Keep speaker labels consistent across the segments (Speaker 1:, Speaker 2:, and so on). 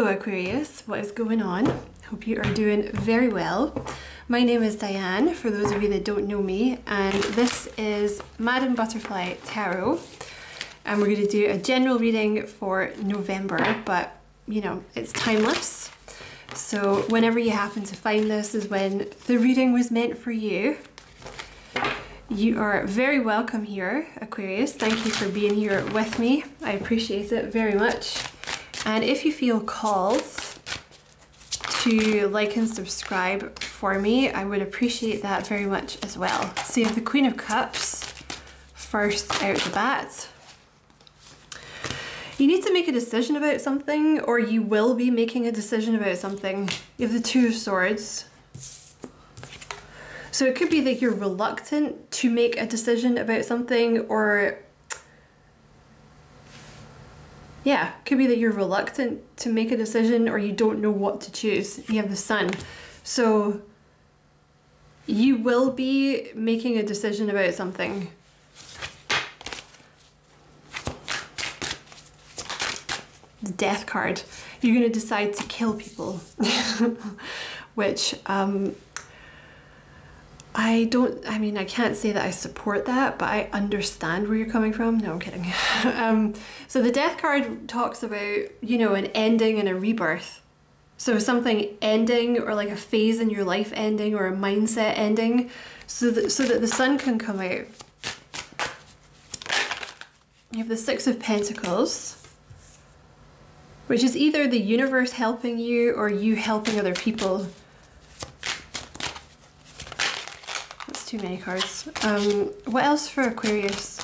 Speaker 1: Hello Aquarius, what is going on? Hope you are doing very well. My name is Diane, for those of you that don't know me, and this is Madam Butterfly Tarot. And we're going to do a general reading for November, but you know, it's timeless. So whenever you happen to find this is when the reading was meant for you. You are very welcome here, Aquarius. Thank you for being here with me. I appreciate it very much. And if you feel called to like and subscribe for me, I would appreciate that very much as well. So you have the Queen of Cups first out the bat. You need to make a decision about something, or you will be making a decision about something. You have the Two of Swords. So it could be that you're reluctant to make a decision about something, or yeah, it could be that you're reluctant to make a decision, or you don't know what to choose. You have the Sun. So you will be making a decision about something. The Death card. You're going to decide to kill people, which I can't say that I support that, but I understand where you're coming from. No, I'm kidding. So the Death card talks about, you know, an ending and a rebirth. So something ending, or like a phase in your life ending, or a mindset ending, so that the Sun can come out. You have the Six of Pentacles, which is either the universe helping you or you helping other people. That's too many cards. What else for Aquarius?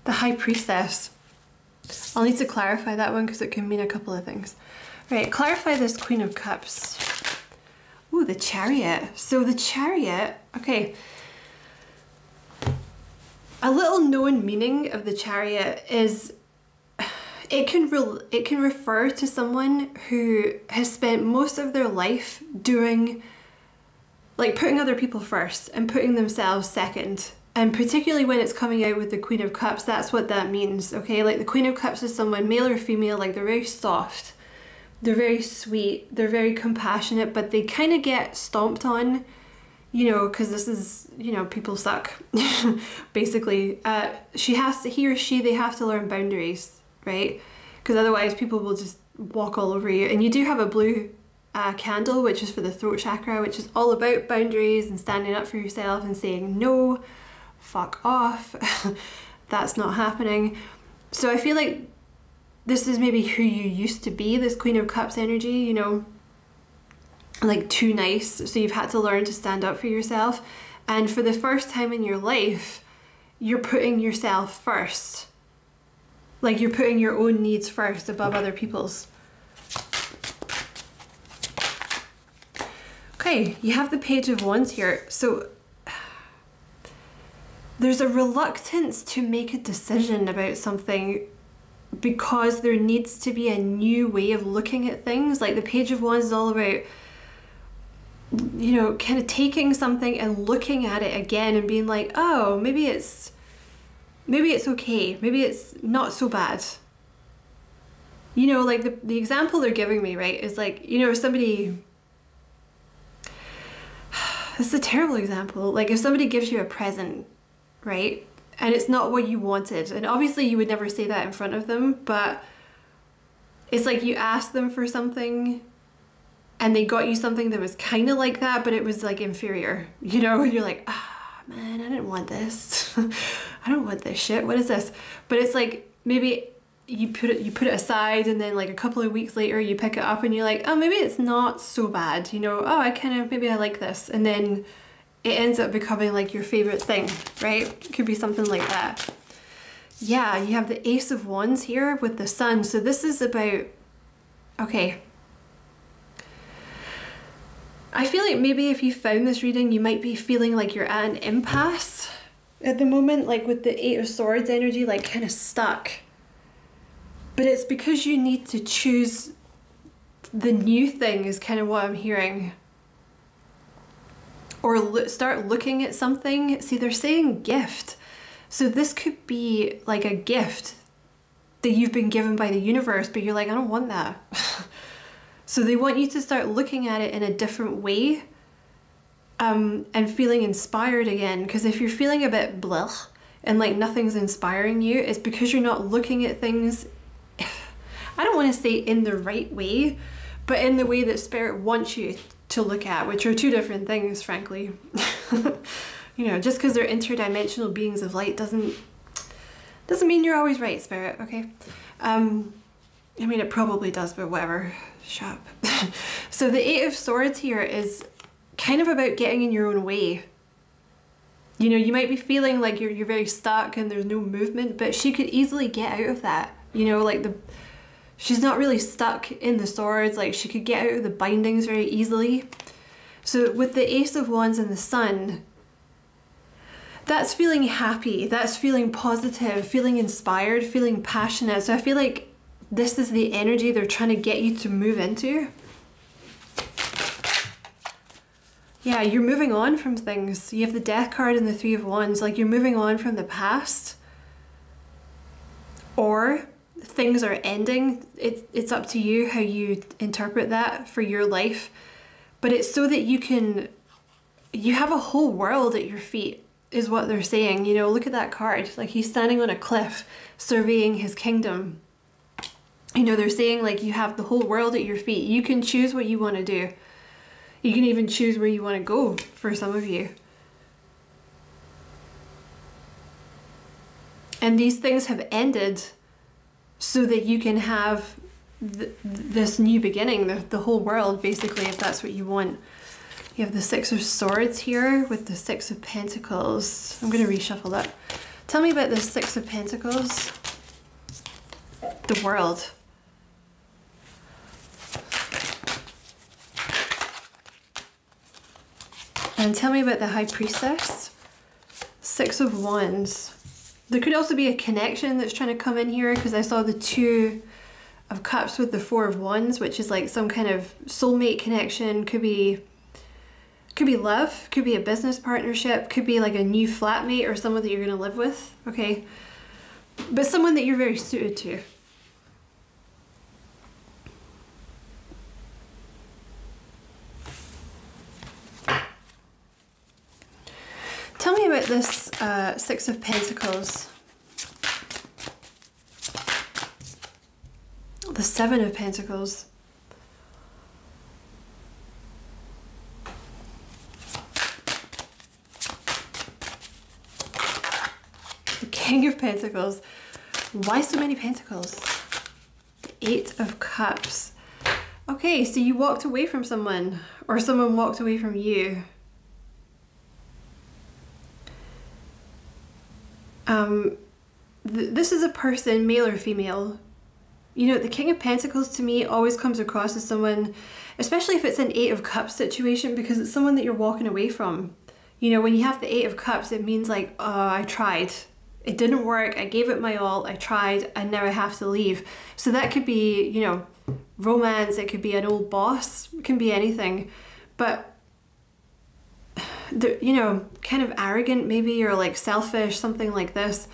Speaker 1: The High Priestess. I'll need to clarify that one because it can mean a couple of things. Right, clarify this Queen of Cups. Ooh, the Chariot. So the Chariot, okay. A little known meaning of the Chariot is it can refer to someone who has spent most of their life doing, like, putting other people first and putting themselves second. And particularly when it's coming out with the Queen of Cups, that's what that means, okay? Like, the Queen of Cups is someone, male or female, like, they're very soft, they're very sweet, they're very compassionate, but they kind of get stomped on, you know, because this is, you know, people suck, basically. He or she, they have to learn boundaries, right? Because otherwise people will just walk all over you. And you do have a blue candle, which is for the throat chakra, which is all about boundaries and standing up for yourself and saying no, fuck off, that's not happening. So I feel like this is maybe who you used to be, this Queen of Cups energy, you know, like too nice, so you've had to learn to stand up for yourself. And for the first time in your life, you're putting yourself first. Like, you're putting your own needs first above other people's. Okay, you have the Page of Wands here. So there's a reluctance to make a decision about something because there needs to be a new way of looking at things. Like, the Page of Wands is all about, you know, kind of taking something and looking at it again and being like, oh, maybe it's okay, maybe it's not so bad. You know, like the example they're giving me, right, is like, you know, if somebody, this is a terrible example, like if somebody gives you a present, right, and it's not what you wanted, and obviously you would never say that in front of them, but it's like you asked them for something and they got you something that was kind of like that, but it was like inferior, you know, and you're like, ah, man, I didn't want this. I don't want this shit. What is this? But it's like, maybe you put it aside, and then like a couple of weeks later you pick it up and you're like, oh, maybe it's not so bad, you know, oh, maybe I like this. And then it ends up becoming like your favorite thing, right? It could be something like that. Yeah, you have the Ace of Wands here with the Sun. So this is about, okay, I feel like maybe if you found this reading, you might be feeling like you're at an impasse at the moment, like with the Eight of Swords energy, like kind of stuck. But it's because you need to choose the new thing, is kind of what I'm hearing. Or start looking at something. See, they're saying gift. So this could be like a gift that you've been given by the universe, but you're like, I don't want that. So they want you to start looking at it in a different way, and feeling inspired again. Because if you're feeling a bit blech and like nothing's inspiring you, it's because you're not looking at things, I don't want to say in the right way, but in the way that Spirit wants you to look at, which are two different things, frankly. You know, just because they're interdimensional beings of light doesn't mean you're always right, Spirit, okay? I mean, it probably does, but whatever. Shut up. So the Eight of Swords here is kind of about getting in your own way. You know, you might be feeling like you're very stuck and there's no movement, but she could easily get out of that. You know, like she's not really stuck in the swords, like she could get out of the bindings very easily. So with the Ace of Wands and the Sun, that's feeling happy, that's feeling positive, feeling inspired, feeling passionate. So I feel like this is the energy they're trying to get you to move into. Yeah, you're moving on from things. You have the Death card and the Three of Wands, like you're moving on from the past. Or things are ending. It's up to you how you interpret that for your life. But it's so that you have a whole world at your feet, is what they're saying. You know, look at that card. Like he's standing on a cliff surveying his kingdom. You know, they're saying like you have the whole world at your feet. You can choose what you want to do. You can even choose where you want to go for some of you. And these things have ended so that you can have this new beginning, the whole world, basically, if that's what you want. You have the Six of Swords here with the Six of Pentacles. I'm going to reshuffle that. Tell me about the Six of Pentacles. The world. And tell me about the High Priestess. Six of Wands. There could also be a connection that's trying to come in here, because I saw the Two of Cups with the Four of Wands, which is like some kind of soulmate connection. Could be love, could be a business partnership, could be like a new flatmate or someone that you're going to live with, okay? But someone that you're very suited to. Tell me about this Six of Pentacles. The Seven of Pentacles. The King of Pentacles. Why so many pentacles? The Eight of Cups. Okay, so you walked away from someone, or someone walked away from you. This is a person, male or female. You know, the King of Pentacles to me always comes across as someone, especially if it's an Eight of Cups situation, because it's someone that you're walking away from. You know, when you have the Eight of Cups, it means like, oh, I tried. It didn't work. I gave it my all. I tried, and now I have to leave. So that could be, you know, romance. It could be an old boss. It can be anything. But you know, kind of arrogant maybe, or like selfish, something like this.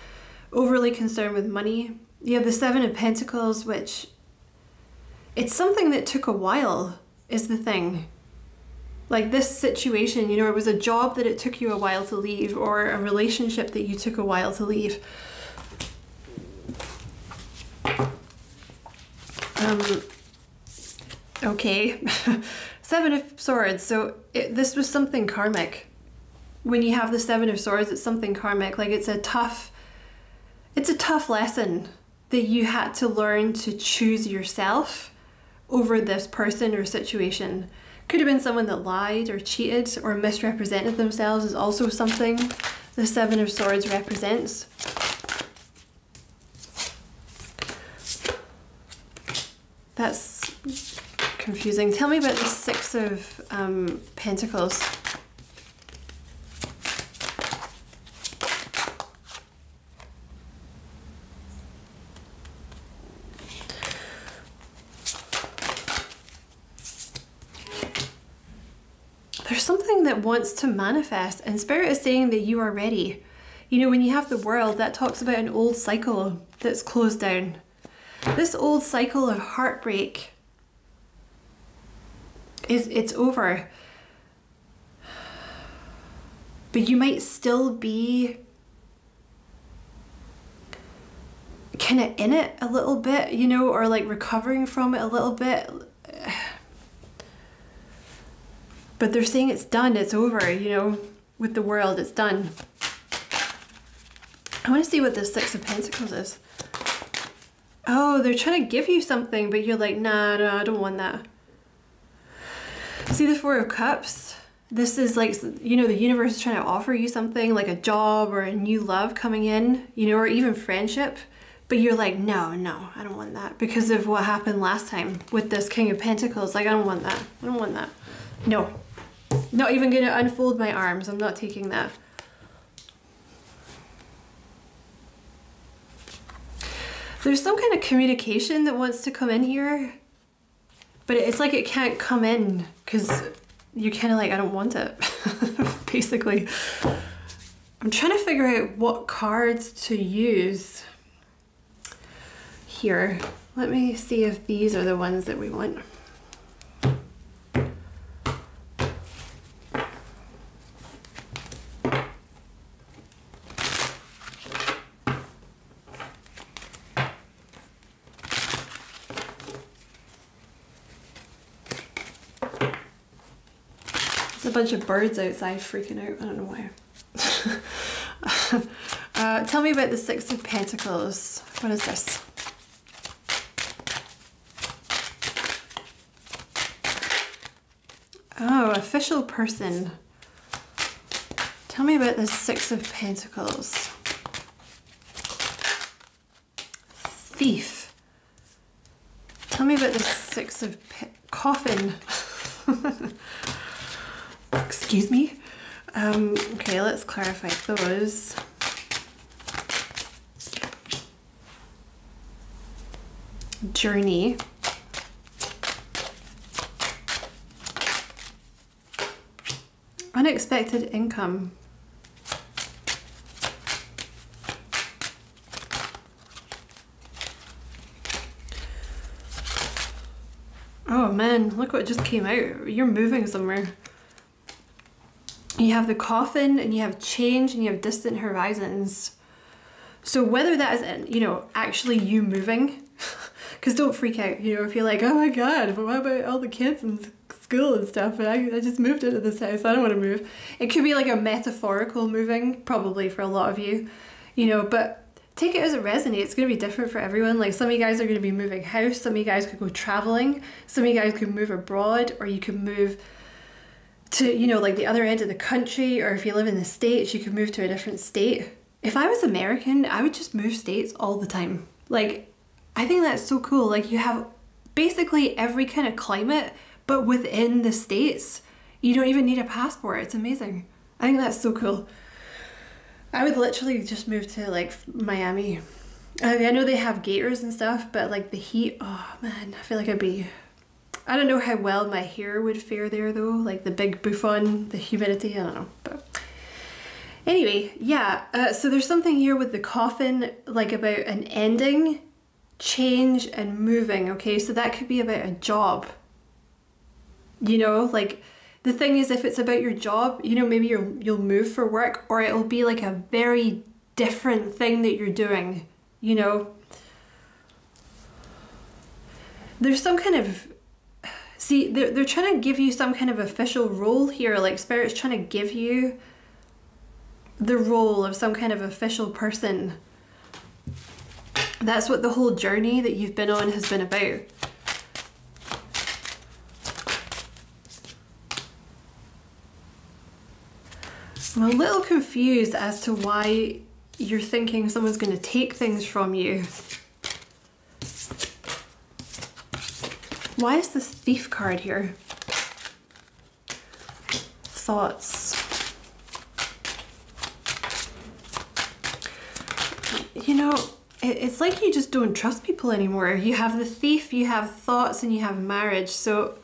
Speaker 1: Overly concerned with money. You have the Seven of Pentacles, which it's something that took a while, is the thing. Like this situation, you know, it was a job that it took you a while to leave, or a relationship that you took a while to leave. Okay. Seven of Swords. So this was something karmic. When you have the Seven of Swords, it's something karmic. Like it's a tough lesson that you had to learn to choose yourself over this person or situation. Could have been someone that lied or cheated or misrepresented themselves, is also something the Seven of Swords represents. That's confusing. Tell me about the Six of Pentacles. There's something that wants to manifest, and Spirit is saying that you are ready. You know, when you have the World, that talks about an old cycle that's closed down. This old cycle of heartbreak It's over. But you might still be kind of in it a little bit, you know, or like recovering from it a little bit. But they're saying it's done, it's over, you know, with the world, it's done. I want to see what the Six of Pentacles is. Oh, they're trying to give you something, but you're like, nah, no, I don't want that. See the Four of Cups? This is like, you know, the universe is trying to offer you something, like a job or a new love coming in, you know, or even friendship. But you're like, no, I don't want that because of what happened last time with this King of Pentacles. Like, I don't want that. I don't want that. No. Not even going to unfold my arms. I'm not taking that. There's some kind of communication that wants to come in here, but it's like it can't come in because you're kind of like, I don't want it, basically. I'm trying to figure out what cards to use here. Let me see if these are the ones that we want. A bunch of birds outside freaking out. I don't know why. Tell me about the Six of Pentacles. What is this? Oh, official person. Tell me about the Six of Pentacles. Thief. Tell me about the Six of Coffin. Excuse me. Okay, let's clarify those. Journey. Unexpected income. Oh man, look what just came out. You're moving somewhere. You have the Coffin, and you have change, and you have distant horizons. So whether that is, you know, actually you moving, because don't freak out, you know, if you're like, oh my god, but what about all the kids in school and stuff, and I just moved into this house, I don't want to move. It could be like a metaphorical moving, probably for a lot of you, you know, but take it as it resonates. It's going to be different for everyone. Like some of you guys are going to be moving house, some of you guys could go traveling, some of you guys could move abroad, or you could move to, you know, like the other end of the country, or if you live in the States, you could move to a different state. If I was American, I would just move states all the time. Like, I think that's so cool. Like, you have basically every kind of climate, but within the States. You don't even need a passport. It's amazing. I think that's so cool. I would literally just move to, like, Miami. I know they have gators and stuff, but, like, the heat, oh, man, I feel like I'd be... I don't know how well my hair would fare there though, like the big bouffon, the humidity, I don't know. But anyway, yeah, so there's something here with the Coffin, like about an ending, change and moving, okay? So that could be about a job. You know, like the thing is, if it's about your job, you know, maybe you'll move for work, or it'll be like a very different thing that you're doing, you know? There's some kind of... See, they're trying to give you some kind of official role here, like Spirit's trying to give you the role of some kind of official person. That's what the whole journey that you've been on has been about. I'm a little confused as to why you're thinking someone's going to take things from you. Why is this Thief card here? Thoughts. You know, it's like you just don't trust people anymore. You have the Thief, you have thoughts, and you have marriage. So,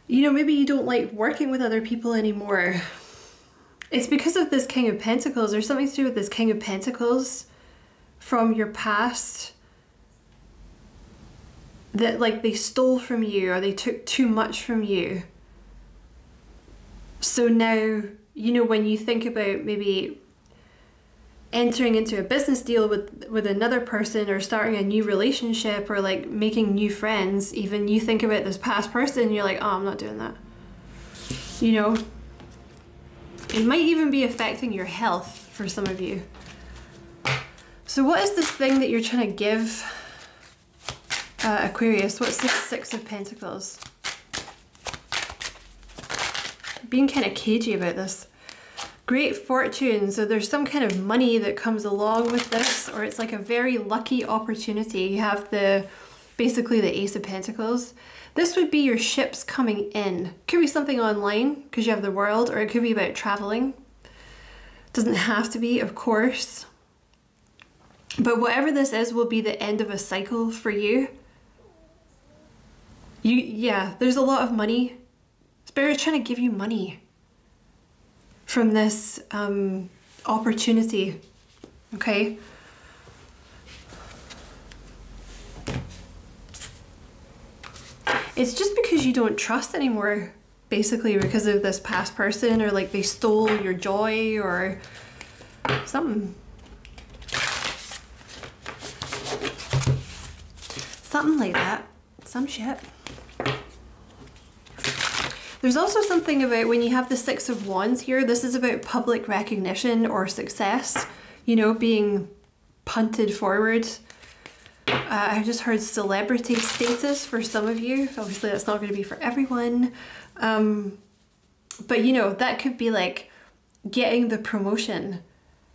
Speaker 1: you know, maybe you don't like working with other people anymore. It's because of this King of Pentacles. There's something to do with this King of Pentacles from your past. that like they stole from you or they took too much from you. So now, you know, when you think about maybe entering into a business deal with another person or starting a new relationship or like making new friends, even you think about this past person and you're like, oh, I'm not doing that. You know, it might even be affecting your health for some of you. So what is this thing that you're trying to give Aquarius? What's the Six of Pentacles? Being kind of cagey about this. Great fortune. So there's some kind of money that comes along with this, or it's like a very lucky opportunity. You have basically the Ace of Pentacles. This would be your ships coming in. Could be something online because you have the World, or it could be about traveling. Doesn't have to be, of course. But whatever this is will be the end of a cycle for you. Yeah, there's a lot of money. Spirit's trying to give you money from this opportunity, okay? It's just because you don't trust anymore, basically, because of this past person, or like they stole your joy or something. Something like that. Some shit. There's also something about when you have the Six of Wands here, this is about public recognition or success, you know, being punted forward. I just heard celebrity status for some of you. Obviously that's not going to be for everyone. But you know, that could be like getting the promotion,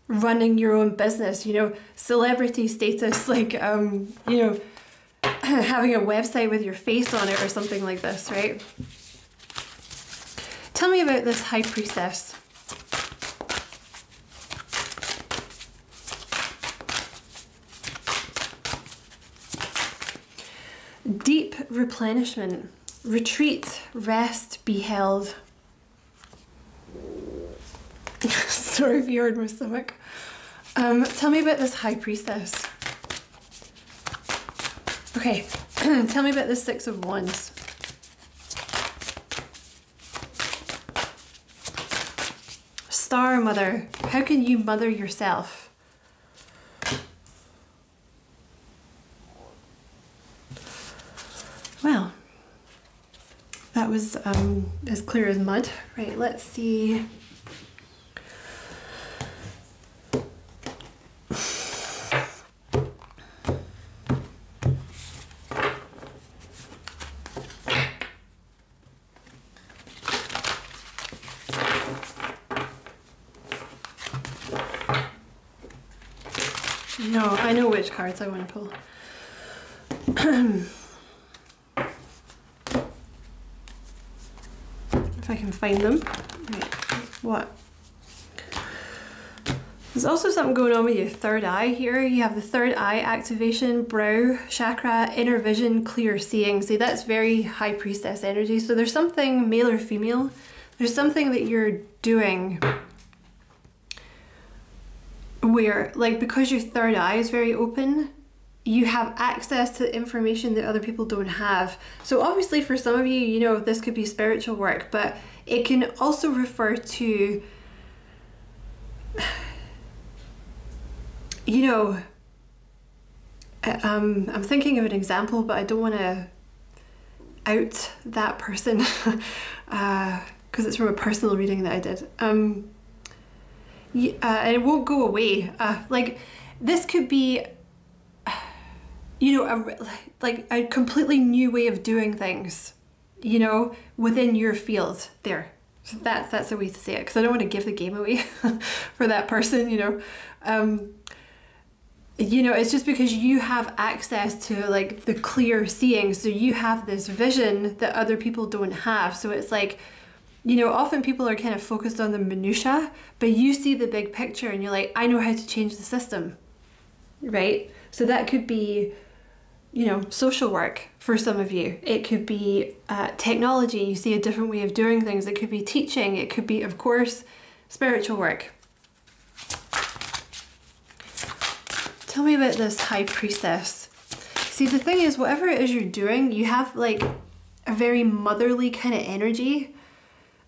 Speaker 1: running your own business, you know, celebrity status, like, you know, having a website with your face on it or something like this, right? Tell me about this High Priestess. Deep replenishment, retreat, rest, be held. Sorry if you heard my stomach. Tell me about this High Priestess. Okay, tell me about this Six of Wands. Star Mother, how can you mother yourself? Well, that was as clear as mud. Right, let's see. No, I know which cards I want to pull. If I can find them. Right. What? There's also something going on with your third eye here. You have the third eye activation, brow chakra, inner vision, clear seeing. See, that's very High Priestess energy. So there's something, male or female, there's something that you're doing where, like, because your third eye is very open, you have access to information that other people don't have. So obviously for some of you, you know, this could be spiritual work, but it can also refer to, you know, I'm thinking of an example, but I don't want to out that person because it's from a personal reading that I did. And it won't go away. Like, this could be, you know, like a completely new way of doing things, you know, within your field there. So that's a way to say it, because I don't want to give the game away for that person, you know. You know, it's just because you have access to like the clear seeing, so you have this vision that other people don't have. So it's like, you know, often people are kind of focused on the minutia, but you see the big picture and you're like, I know how to change the system, right? So that could be, you know, social work for some of you. It could be technology. You see a different way of doing things. It could be teaching. It could be, of course, spiritual work. Tell me about this High Priestess. See, the thing is, whatever it is you're doing, you have like a very motherly kind of energy.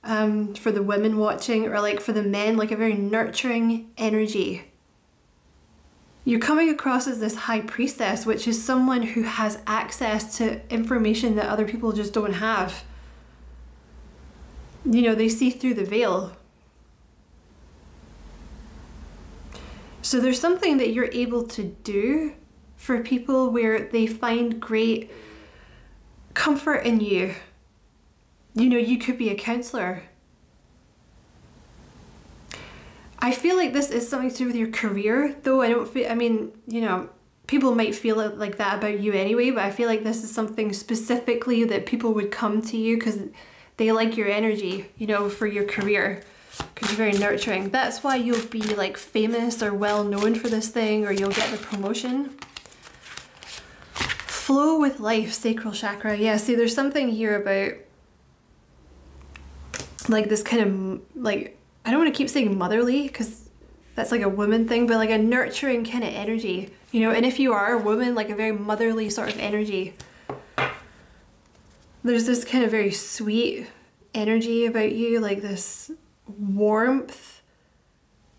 Speaker 1: For the women watching, or like for the men, like a very nurturing energy. You're coming across as this high priestess, which is someone who has access to information that other people just don't have. You know, they see through the veil. So there's something that you're able to do for people where they find great comfort in you. You know, you could be a counselor. I feel like this is something to do with your career, though I don't feel, I mean, you know, people might feel like that about you anyway, but I feel like this is something specifically that people would come to you because they like your energy, you know, for your career, because you're very nurturing. That's why you'll be like famous or well known for this thing, or you'll get the promotion. Flow with life, sacral chakra. Yeah, see, there's something here about like this kind of, like, I don't want to keep saying motherly because that's like a woman thing, but like a nurturing kind of energy, you know. And if you are a woman, like a very motherly sort of energy. There's this kind of very sweet energy about you, like this warmth.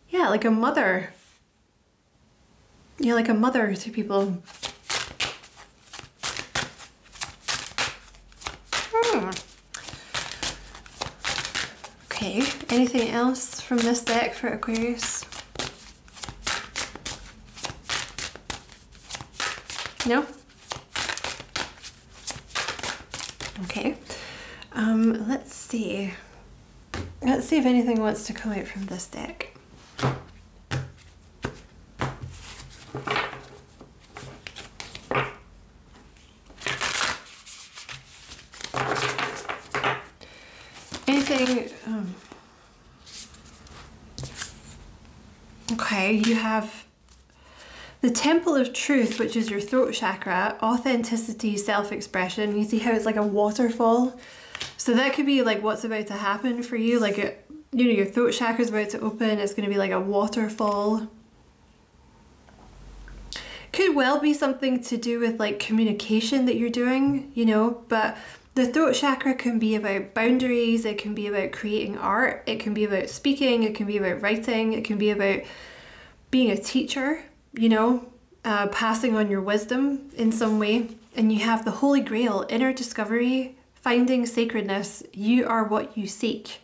Speaker 1: Yeah, like a mother. You're like a mother to people. Okay, anything else from this deck for Aquarius? No? Okay. Let's see. Let's see if anything wants to come out from this deck. Anything... Okay, you have the Temple of Truth, which is your throat chakra, authenticity, self-expression. You see how it's like a waterfall? So that could be like what's about to happen for you. Like, you know, your throat chakra is about to open. It's going to be like a waterfall. Could well be something to do with like communication that you're doing, you know, but the throat chakra can be about boundaries. It can be about creating art. It can be about speaking. It can be about writing. It can be about being a teacher, you know, passing on your wisdom in some way. And you have the Holy Grail, inner discovery, finding sacredness. You are what you seek.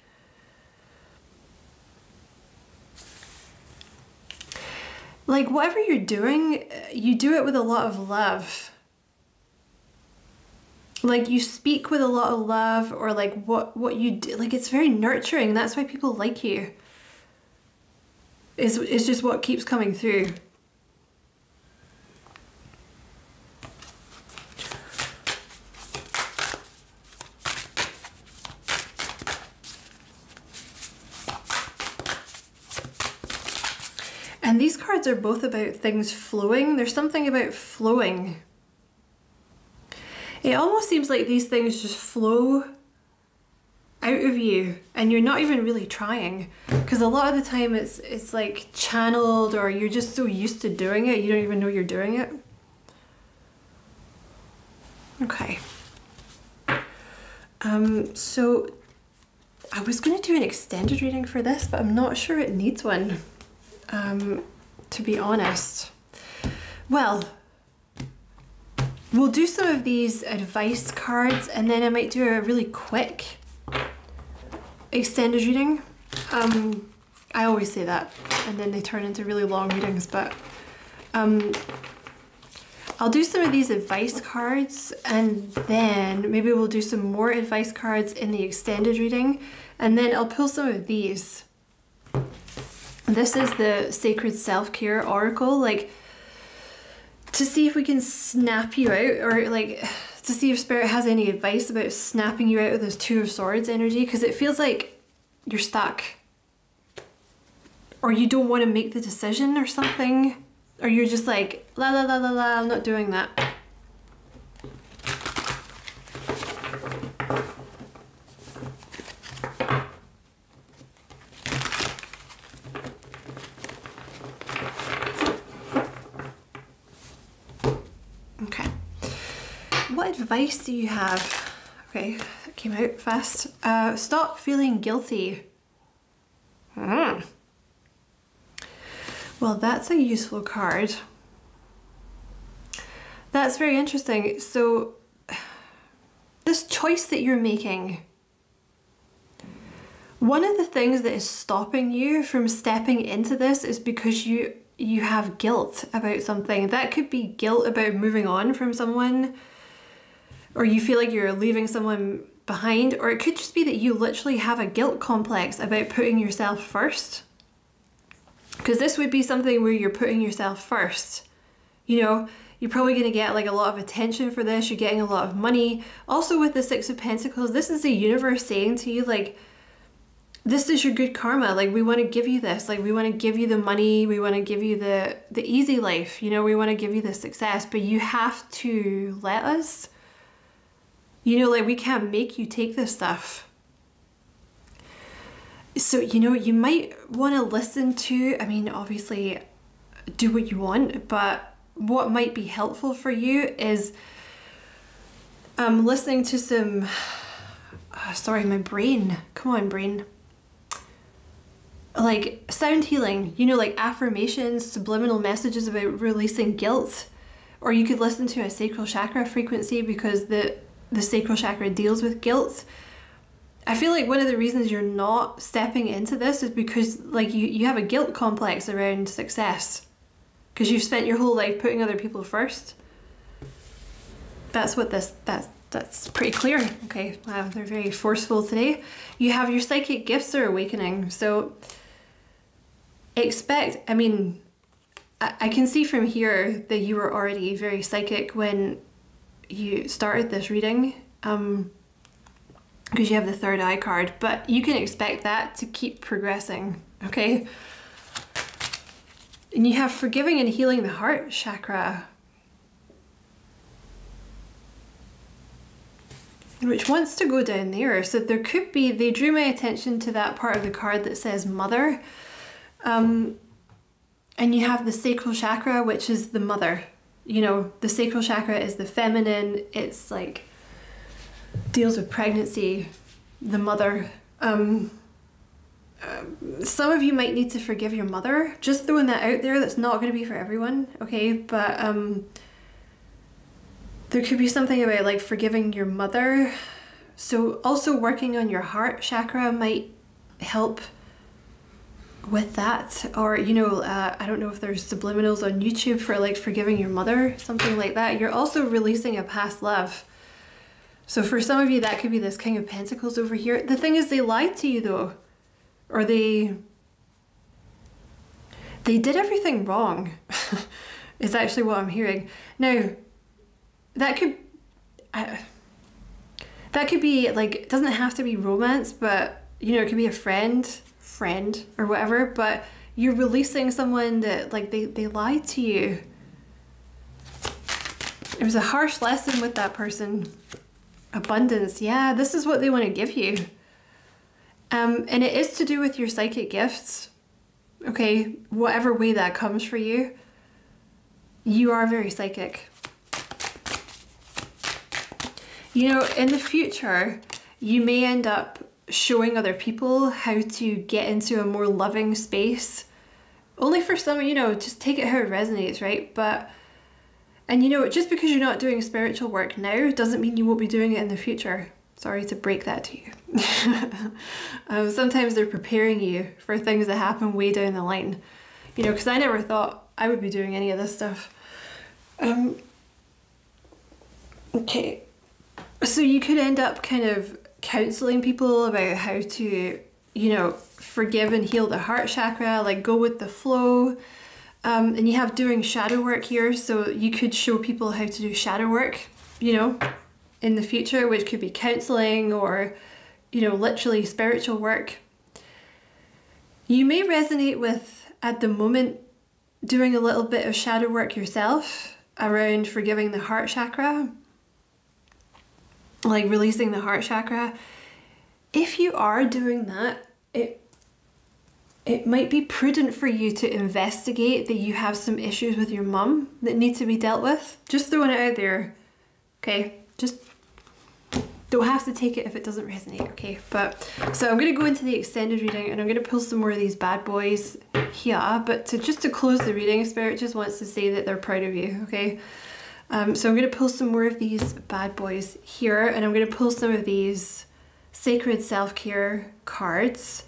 Speaker 1: Like, whatever you're doing, you do it with a lot of love. Like, you speak with a lot of love, or like what you do, like, it's very nurturing. That's why people like you. It's just what keeps coming through. And these cards are both about things flowing. There's something about flowing. It almost seems like these things just flow out of you and you're not even really trying, because a lot of the time it's like channeled, or you're just so used to doing it you don't even know you're doing it. Okay. So I was going to do an extended reading for this, but I'm not sure it needs one, to be honest. Well, we'll do some of these advice cards, and then I might do a really quick extended reading. I always say that, and then they turn into really long readings, but I'll do some of these advice cards, and then maybe we'll do some more advice cards in the extended reading, and then I'll pull some of these. This is the Sacred Self-Care Oracle, like, to see if we can snap you out, or like to see if Spirit has any advice about snapping you out of this Two of Swords energy, because it feels like you're stuck, or you don't want to make the decision or something, or you're just like, la la la la la, I'm not doing that. Okay. what advice do you have? Okay, that came out fast. Stop feeling guilty. Well, that's a useful card. That's very interesting. So this choice that you're making, one of the things that is stopping you from stepping into this is because you have guilt about something. That could be guilt about moving on from someone, or you feel like you're leaving someone behind, or it could just be that you literally have a guilt complex about putting yourself first. Because this would be something where you're putting yourself first. You know, you're probably going to get like a lot of attention for this, you're getting a lot of money. Also with the Six of Pentacles, this is the universe saying to you, like, this is your good karma. Like, we want to give you this. Like, we want to give you the money. We want to give you the easy life. You know, we want to give you the success. But you have to let us. You know, like, we can't make you take this stuff. So, you know, you might want to listen to, I mean, obviously, do what you want. But what might be helpful for you is listening to some... sorry, my brain. Come on, brain. Like sound healing, you know, like affirmations, subliminal messages about releasing guilt. Or you could listen to a sacral chakra frequency, because the sacral chakra deals with guilt. I feel like one of the reasons you're not stepping into this is because like you have a guilt complex around success, because you've spent your whole life putting other people first. That's what that's pretty clear. Okay, wow, they're very forceful today. You have your psychic gifts are awakening. So expect, I mean, I can see from here that you were already very psychic when you started this reading, because you have the third eye card, but you can expect that to keep progressing, okay? And you have forgiving and healing the heart chakra, which wants to go down there. So there could be, they drew my attention to that part of the card that says mother. And you have the sacral chakra, which is the mother. You know, the sacral chakra is the feminine. It's like, deals with pregnancy, the mother. Some of you might need to forgive your mother. Just throwing that out there, that's not going to be for everyone, okay? But there could be something about like forgiving your mother. So also working on your heart chakra might help with that. Or, you know, I don't know if there's subliminals on YouTube for like forgiving your mother, something like that. You're also releasing a past love. So for some of you, that could be this King of Pentacles over here. The thing is, they lied to you though. Or they did everything wrong, is actually what I'm hearing. Now, that could be like, it doesn't have to be romance, but you know, it could be a friend or whatever, but you're releasing someone that like they lied to you. It was a harsh lesson with that person. Abundance, yeah, this is what they want to give you. And it is to do with your psychic gifts, okay? Whatever way that comes for you, you are very psychic. You know, in the future, you may end up showing other people how to get into a more loving space. Only for some, you know, just take it how it resonates, right? But, and you know, just because you're not doing spiritual work now doesn't mean you won't be doing it in the future. Sorry to break that to you. Sometimes they're preparing you for things that happen way down the line. You know, because I never thought I would be doing any of this stuff. Okay. So you could end up kind of counseling people about how to, you know, forgive and heal the heart chakra, like go with the flow. And you have doing shadow work here. So you could show people how to do shadow work, you know, in the future, which could be counseling or, you know, literally spiritual work. You may resonate with, at the moment, doing a little bit of shadow work yourself around forgiving the heart chakra, like releasing the heart chakra. If you are doing that, it might be prudent for you to investigate that you have some issues with your mum that need to be dealt with. Just throwing it out there, okay? just don't have to take it if it doesn't resonate, okay? But so I'm going to go into the extended reading and I'm going to pull some more of these bad boys here, but just to close the reading, Spirit just wants to say that they're proud of you, okay? So I'm going to pull some more of these bad boys here, and I'm going to pull some of these sacred self-care cards,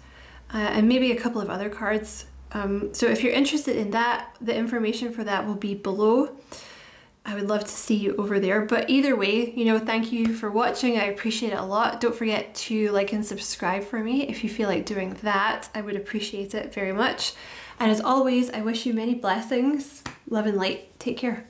Speaker 1: and maybe a couple of other cards. So if you're interested in that, the information for that will be below. I would love to see you over there. But either way, you know, thank you for watching. I appreciate it a lot. Don't forget to like and subscribe for me if you feel like doing that. I would appreciate it very much. And as always, I wish you many blessings, love and light. Take care.